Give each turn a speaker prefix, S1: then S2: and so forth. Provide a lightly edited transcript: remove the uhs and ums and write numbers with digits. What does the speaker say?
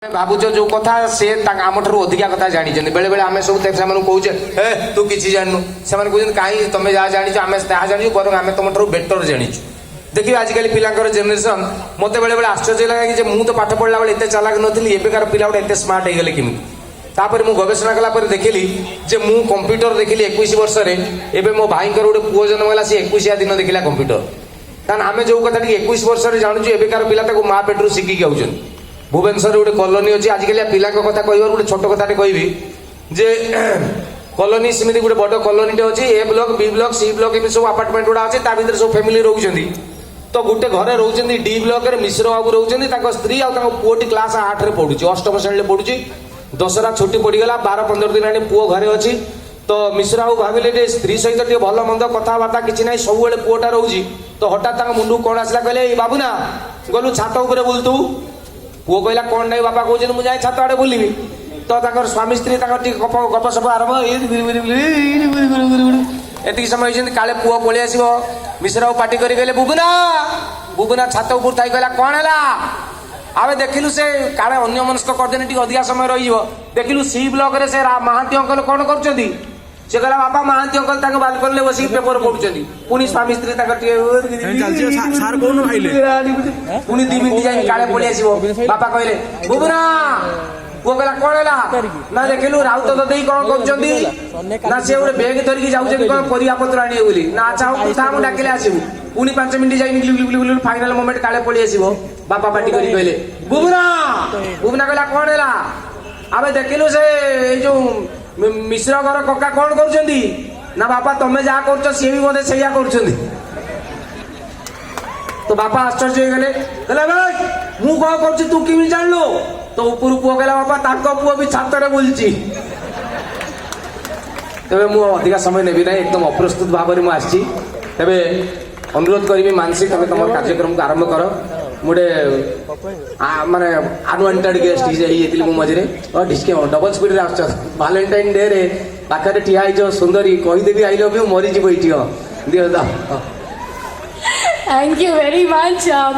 S1: भावुच जो कथा से आम अधिका कथा जानी बेले बेले आम सब कहे हे तू किसी जानू से कहते कहीं तुम जहाँ जानी आम जहाँ जानी बर आम तुम बेटर जानीचु देखिए आजिकल पिलांकर जेनेरेशन मत बेले बेले आश्चर्य लगे कि मुझे तो पाठ पढ़ला बेले एत चालाक नी एबेकार पिला गोटे एत स्मार्ट हो गले किमी तापर मु गवेषणा कला देखिली जे मु कंप्यूटर देखिली 21 वर्ष एबे मो भाई गोटे पुओ जन्म है सी 21 दिन देखला कंप्यूटर कारण आम जो कथा 21 वर्ष जानूँ एबेकार पिला माँ पेटू शिखिकी आउछन भुवनेश्वर गोटे कॉलोनी अच्छी आजिकल पिला कथा कह गोटे छोट कथाटे कहबी जे कॉलोनी सेमती गोटे बड़ कॉलोनी अच्छी A block B block C block एम सब अपार्टमेंट गुड़ा अच्छे भर सब फैमिली रोचे तो गोटे घरे रोचे डी ब्लॉक मिश्र बाबू रोचे स्त्री और पुओटी क्लास 8 रे पढ़ुची अष्टम श्रेणी पढ़ुची दशहरा छुट्टी पड़गला 12-15 दिन आनी पुओ घरे अच्छी तो मिश्र बाबू भाविले स्त्री सहित टे भल मंद कथबार्ता किसी ना सब पुओटा रोचे तो हठात मुंडू कौन आसला कहले बाबू ना गलु छात उपर बुलतु पुओ कहला कौन नहीं बापा कहते मुझे छात आड़े बुलवि तो स्वामी स्त्री गपसप आरंभ एति समय काले पुओ पलि आस मिश्रा पार्टी करे बुबुना बुबुना छात उपर थी कहला कौन है आवे देखिलु से काले अन्य मनस्क करदेने टी अधिका समय रही देखिलु सी ब्लॉक रे से महांती अंकल कौन कर से कहला बापा महांती अंकल बालकनी में बस पेपर पढ़ुं पुणी स्वामी स्त्री पुणी 2 मिनट जाए काले पलि आस बापा कहले बुबुना पुओ कहला कौन है ना देखिलु राउत ददई कौन कर ना से गोटे बैग धरिकी जाऊँ कौन परिया पत्र आने बोली ना अच्छा था डाकिले आसबू पुणी 5 मिनट जाए फाइनाल मोमेंट काले पलि आस बापा पार्टी करी कहले बुबुना बुबुना कहला कौन है आमे देखिलु से जो मिश्र घर कका कौन कर ना बापा तुम्हें जहाँ कर सी भी मत से कर तो बापा आश्चर्य हो गले भाई मु कौन कर तू किमी जानलु तो ऊपर पुओ कहला बापा ताको पुओ भी छाତରେ बुलची तेरे मु अधिका समय नेबी ना एकदम अप्रस्तुत भाव में आसी तेरे अनुरोध करी मानसी तुम तुम कार्यक्रम को आरंभ कर मुझे माने अनवांटेड गेस्ट ही मझे ढिके डबल स्पीड वैलेंटाइन डे रे पाखे ठिया हो सुंदरी कहीदेवी आई लव यू मरीजी बैठी दियो
S2: थैंक यू वेरी मच।